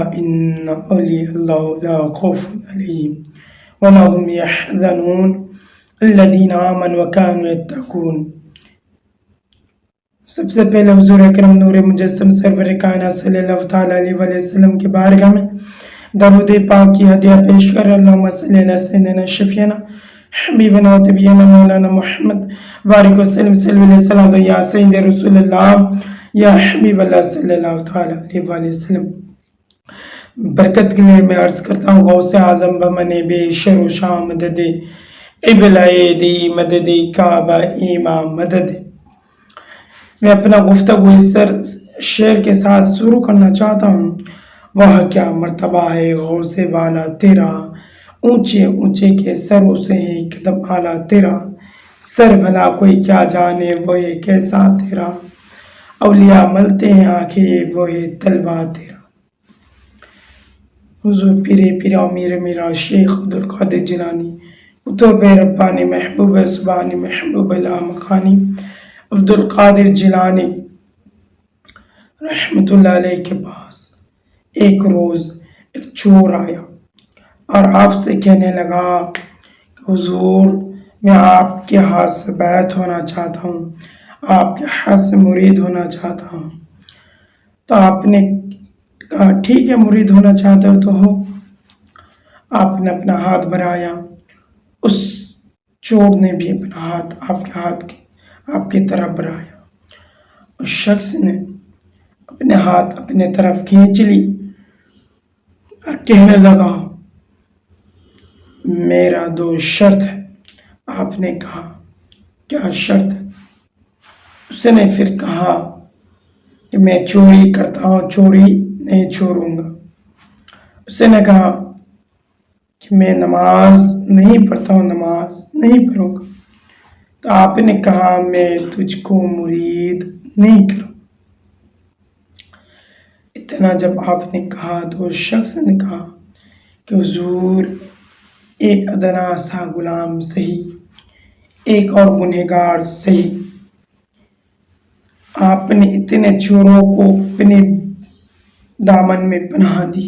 ألا إن أولياء الله لا خوف عليهم ولا هم يحزنون الذين آمنوا وكانوا يتقون۔ سب سے پہلے حضور اکرم نور مجسم سرور کائنات صلی اللہ تعالیٰ علیہ وسلم کے بارگاہ میں درود پاک کی ہدیہ پیش کر اللہم صلی اللہ سیدنا شفیعنا حبیبنا و طبیعنا مولانا محمد بارک وسلم صلی اللہ علیہ وسلم یا سید رسول اللہ یا حبیب اللہ صلی اللہ تعالیٰ علیہ وسلم۔ برکت کے لیے میں عرض کرتا ہوں غوث اعظم بمن بے شر و شام مدد قبلہ دی مدد کعبہ امام مدد۔ میں اپنا گفتگو اس شعر کے ساتھ شروع کرنا چاہتا ہوں۔ وہ کیا مرتبہ ہے غوث والا تیرا، اونچے اونچے کے سروں سے ہے قدم اعلیٰ تیرا، سر بھلا کوئی کیا جانے وہ ہے کیسا تیرا، اولیاء ملتے ہیں آنکھیں وہ ہے طلبہ تیرا۔ حضور پیر امیر میرا شیخ عبدالقادر جیلانی قطب ربانی محبوب سبحانی محبوب لامکانی عبدالقادر جیلانی رحمت اللہ علیہ کے پاس ایک روز ایک چور آیا اور آپ سے کہنے لگا کہ حضور میں آپ کے ہاتھ سے بیعت ہونا چاہتا ہوں، آپ کے ہاتھ سے مرید ہونا چاہتا ہوں۔ تو آپ نے کہا ٹھیک ہے، مرید ہونا چاہتے ہو تو ہو۔ آپ نے اپنا ہاتھ بڑھایا، اس چور نے بھی اپنا ہاتھ آپ کی طرف بڑھایا، اس شخص نے اپنے ہاتھ اپنے طرف کھینچ لی اور کہنے لگا میرا دو شرط ہے۔ آپ نے کہا کیا شرط ہے؟ اس نے پھر کہا کہ میں چوری کرتا ہوں، چوری نہیں چھوڑوں گا۔ اس نے کہا کہ میں نماز نہیں پڑھتا ہوں، نماز نہیں پڑھوں گا۔ تو آپ نے کہا میں تجھ کو مرید نہیں کروں۔ اتنا جب آپ نے کہا تو اس شخص نے کہا کہ حضور ایک ادنا سا غلام صحیح، ایک اور گنہگار صحیح، آپ نے اتنے چوروں کو اپنے دامن میں پناہ دی،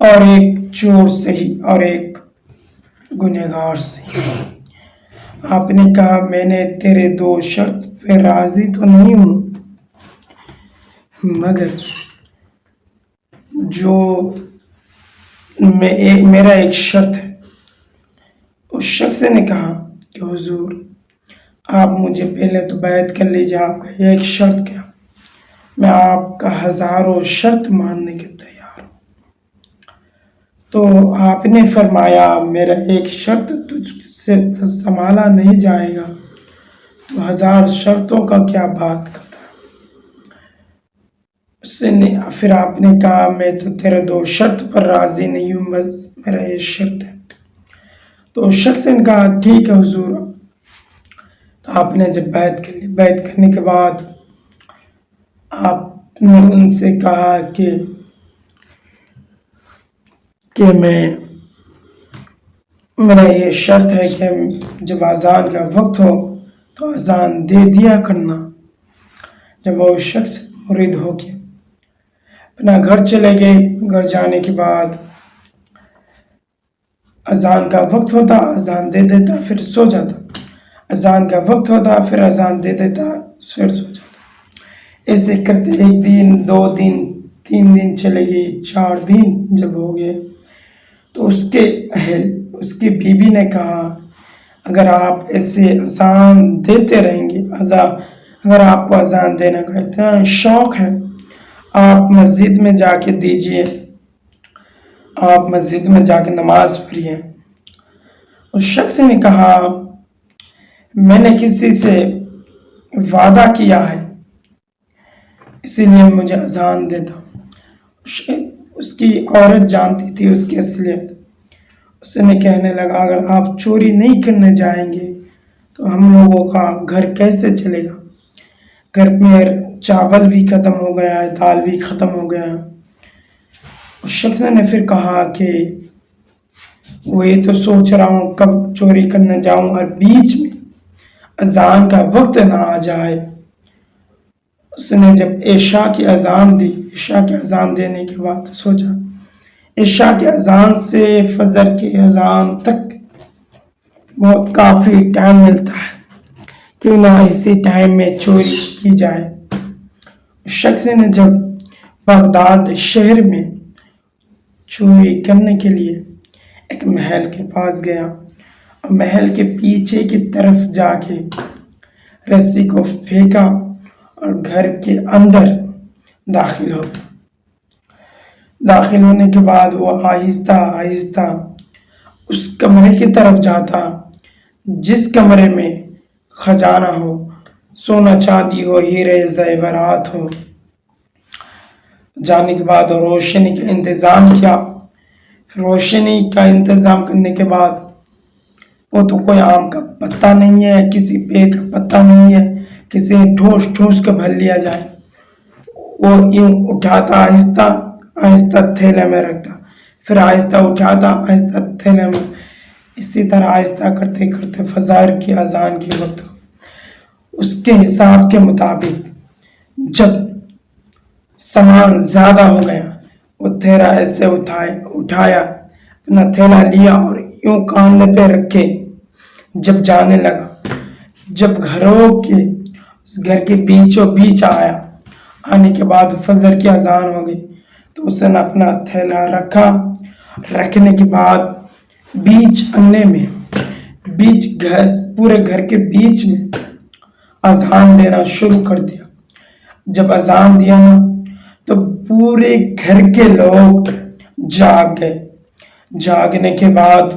اور ایک چور صحیح اور ایک گنہگار صحیح۔ آپ نے کہا میں نے تیرے دو شرط پہ راضی تو نہیں ہوں، مگر جو میرا ایک شرط ہے۔ اس شخص نے کہا کہ حضور آپ مجھے پہلے تو بیعت کر لیجیے، آپ کا ایک شرط کیا؟ میں آپ کا ہزاروں شرط ماننے کے تیار ہوں۔ تو آپ نے فرمایا میرا ایک شرط تجھ سے سنبھالا نہیں جائے گا، تو ہزار شرطوں کا کیا بات کرتا ہے؟ پھر آپ نے کہا میں تو تیرے دو شرط پر راضی نہیں ہوں، بس میرا یہ شرط ہے۔ تو اس شخص نے کہا ٹھیک ہے حضور۔ تو آپ نے جب بیعت کر لی، بیعت کرنے کے بعد آپ نے ان سے کہا کہ میرا یہ شرط ہے کہ جب اذان کا وقت ہو تو اذان دے دیا کرنا۔ جب وہ شخص مرید ہو کے اپنا گھر چلے گئے، گھر جانے کے بعد اذان کا وقت ہوتا، اذان دے دیتا پھر سو جاتا، اذان کا وقت ہوتا پھر اذان دے دیتا پھر سو جاتا۔ ایسے کرتے ایک دن، دو دن، 3 دن چلے گئے، 4 دن جب ہو گئے تو اس کی بیوی نے کہا اگر آپ ایسے اذان دیتے رہیں گے، اگر آپ کو اذان دینے کا اتنا شوق ہے، آپ مسجد میں جا کے دیجئے، آپ مسجد میں جا کے نماز پڑھیے۔ اس شخص نے کہا میں نے کسی سے وعدہ کیا ہے، اسی لیے مجھے اذان دیتا ہوں۔ اس کی عورت جانتی تھی اس کی اصلیت۔ اس نے کہنے لگا اگر آپ چوری نہیں کرنے جائیں گے تو ہم لوگوں کا گھر کیسے چلے گا؟ گھر میں چاول بھی ختم ہو گیا ہے، دال بھی ختم ہو گیا ہے۔ اس شخص نے پھر کہا کہ وہ یہ تو سوچ رہا ہوں کب چوری کرنے جاؤں اور بیچ میں اذان کا وقت نہ آ جائے۔ اس نے جب عشاء کی اذان دی، عشاء کی اذان دینے کے بعد سوچا عشاء کی اذان سے فجر کی اذان تک بہت کافی ٹائم ملتا ہے، کیوں نہ اسی ٹائم میں چوری کی جائے۔ اس شخص نے جب بغداد شہر میں چوری کرنے کے لیے ایک محل کے پاس گیا اور محل کے پیچھے کی طرف جا کے رسی کو پھینکا اور گھر کے اندر داخل ہو گیا۔ داخل ہونے کے بعد وہ آہستہ آہستہ اس کمرے کی طرف جاتا جس کمرے میں خزانہ ہو، سونا چاندی ہو، ہیرے زیورات ہو۔ جانے کے بعد روشنی کا انتظام کیا۔ روشنی کا انتظام کرنے کے بعد وہ تو کوئی آم کا پتا نہیں ہے، کسی پیڑ کا پتا نہیں ہے، کسی ٹھوس ٹھوس کے بھر لیا جائے۔ وہ یوں اٹھاتا، آہستہ آہستہ تھیلے میں رکھتا، پھر آہستہ اٹھاتا، آہستہ تھیلے میں، اسی طرح آہستہ کرتے کرتے فجر کی اذان کے وقت اس کے حساب کے مطابق جب سامان زیادہ ہو گیا، وہ تھیلا ایسے اٹھایا، اپنا تھیلا لیا اور یوں کاندھے پہ رکھے جب جانے لگا۔ جب اس گھر کے بیچوں بیچ آیا، آنے کے بعد فجر کی اذان ہو گئی تو اس نے اپنا تھیلا رکھا۔ رکھنے کے بعد بیچ انگنے میں، پورے گھر کے بیچ میں اذان دینا شروع کر دیا۔ جب اذان دیا نا تو پورے گھر کے لوگ جاگ گئے۔ جاگنے کے بعد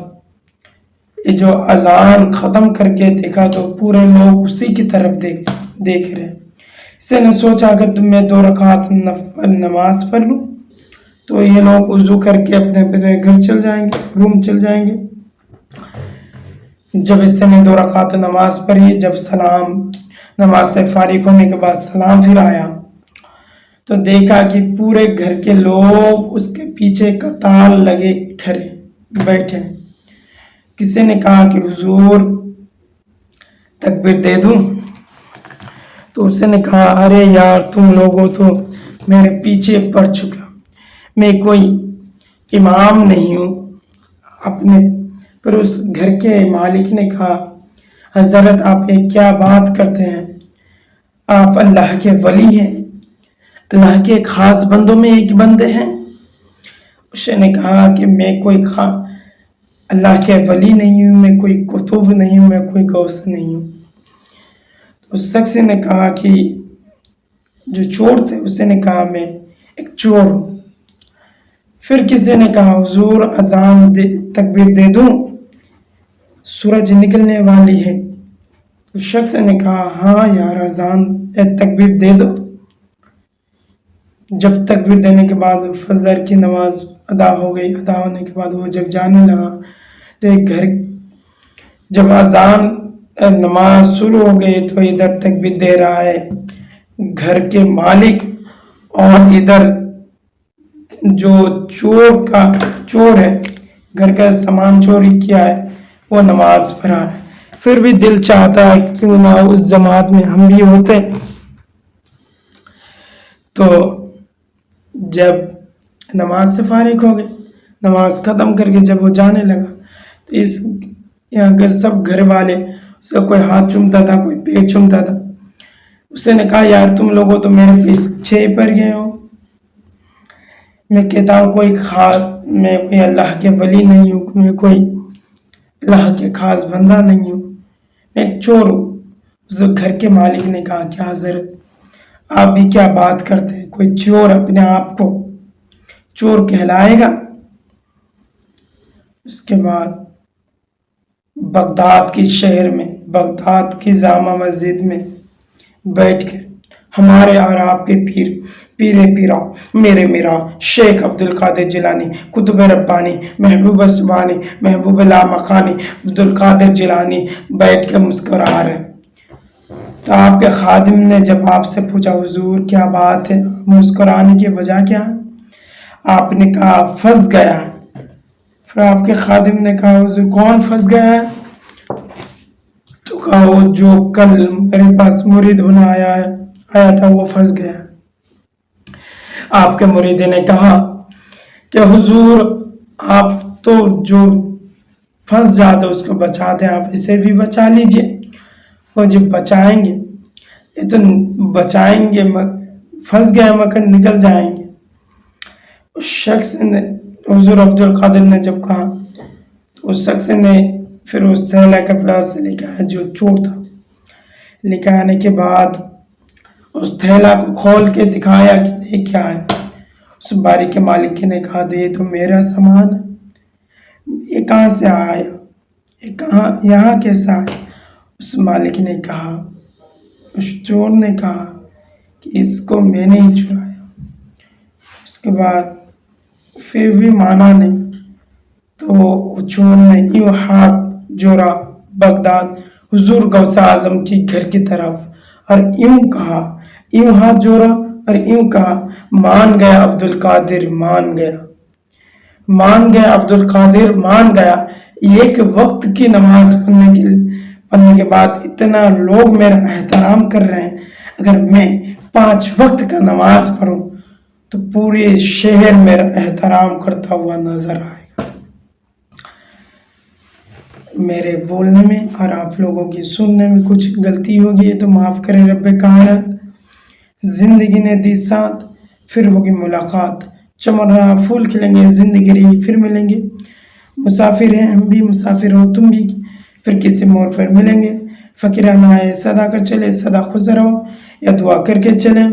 یہ جو اذان ختم کر کے دیکھا تو پورے لوگ اسی کی طرف دیکھ رہے۔ اس نے سوچا اگر میں 2 رکعت نماز پڑھ لوں تو یہ لوگ وضو کر کے اپنے اپنے گھر چل جائیں گے، روم چل جائیں گے۔ جب اس نے 2 رکعت نماز پڑھی، جب نماز سے فارغ ہونے کے بعد سلام پھر آیا تو دیکھا کہ پورے گھر کے لوگ اس کے پیچھے قطار لگے کھڑے بیٹھے۔ کسی نے کہا کہ حضور تکبیر دے دوں؟ تو اس نے کہا ارے یار تم لوگوں تو میرے پیچھے پڑ چکا، میں کوئی امام نہیں ہوں اپنے۔ پھر اس گھر کے مالک نے کہا حضرت آپ کیا بات کرتے ہیں، آپ اللہ کے ولی ہیں، اللہ کے خاص بندوں میں ایک بندے ہیں۔ اس نے کہا کہ میں کوئی اللہ کے ولی نہیں ہوں، میں کوئی کتب نہیں ہوں، میں کوئی غوث نہیں ہوں۔ تو اس شخص نے کہا کہ جو چور تھے، اس نے کہا میں ایک چور ہوں۔ پھر کسی نے کہا حضور اذان تکبیر دے دوں، سورج نکلنے والی ہے۔ اس شخص نے کہا ہاں یار اذان تکبیر دے دو۔ جب تکبیر دینے کے بعد فجر کی نماز ادا ہو گئی، ادا ہونے کے بعد وہ جب جانے لگا تو جب اذان نماز شروع ہو گئی تو ادھر تکبیر دے رہا ہے گھر کے مالک اور ادھر جو چور ہے، گھر کا سامان چوری کیا ہے، وہ نماز پڑھا ہے۔ پھر بھی دل چاہتا ہے کیوں نہ اس جماعت میں ہم بھی ہوتے۔ تو جب نماز سے فارغ ہو گئے، نماز ختم کر کے جب وہ جانے لگا تو یہاں کے سب گھر والے اس کا کوئی ہاتھ چومتا تھا، کوئی پیٹ چومتا تھا۔ اس نے کہا یار تم لوگوں تو میرے پیچھے پڑ گئے ہو، میں کہتا ہوں میں کوئی اللہ کے ولی نہیں ہوں، میں کوئی اللہ کے خاص بندہ نہیں ہوں، میں ایک چور ہوں۔ اس گھر کے مالک نے کہا کیا حضرت آپ بھی کیا بات کرتے ہیں، کوئی چور اپنے آپ کو چور کہلائے گا؟ اس کے بعد بغداد کی شہر میں، بغداد کی جامع مسجد میں بیٹھ کر ہمارے اور آپ کے پیرا میرے میرا شیخ عبد القادر جیلانی قطب ربانی محبوب سبحانی محبوب لامکانی عبد القادر جیلانی بیٹھ کے مسکرا رہے۔ تو آپ کے خادم نے جب آپ سے پوچھا حضور کیا بات ہے، مسکرانے کی وجہ کیا ہے؟ آپ نے کہا پھنس گیا ہے۔ پھر آپ کے خادم نے کہا حضور کون پھنس گیا ہے؟ تو کہا وہ جو کل میرے پاس مرید ہونا آیا ہے، آیا تھا وہ پھنس گیا۔ آپ کے مریدی نے کہا کہ حضور آپ تو جو پھنس جاتا اس کو بچا دیں، آپ اسے بھی بچا لیجئے۔ وہ جب بچائیں گے، یہ تو بچائیں گے، پھنس گیا مگر نکل جائیں گے۔ اس شخص نے، حضور عبد القادر نے جب کہا تو اس شخص نے پھر اس تھیلا کے پاس سے لکھا ہے جو چور تھا، لکھا آنے کے بعد اس تھیلا کو کھول کے دکھایا کہ یہ کیا ہے۔ اس باری کے مالک نے کہا یہ تو میرا سامان ہے، یہ کہاں سے آیا، یہ کہاں یہاں کیسا ہے؟ اس مالک نے کہا، اس چور نے کہا کہ اس کو میں نے ہی چرایا۔ اس کے بعد پھر بھی مانا نہیں تو چور نے یوں ہاتھ جوڑا بغداد حضور غوث اعظم کی گھر کی طرف اور یوں کہا، یوں ہاتھ جوڑا اور یوں کہا، مان گیا عبد القادر، مان گیا، مان گیا عبد القادر، مان گیا۔ ایک وقت کی نماز پڑھنے کے بعد اتنا لوگ میرا احترام کر رہے ہیں، اگر میں 5 وقت کا نماز پڑھوں تو پورے شہر میرا احترام کرتا ہوا نظر آئے گا۔ میرے بولنے میں اور آپ لوگوں کی سننے میں کچھ غلطی ہوگی ہے تو معاف کریں رب کائنات۔ زندگی نے دی ساتھ، پھر ہوگی ملاقات، چمن رہا پھول کھلیں گے، زندگی رہی پھر ملیں گے۔ مسافر ہیں ہم بھی، مسافر ہو تم بھی، پھر کسی موڑ پر ملیں گے۔ فقیرانہ آئے صدا کر چلے، صدا خوش رہو یا دعا کر کے چلیں۔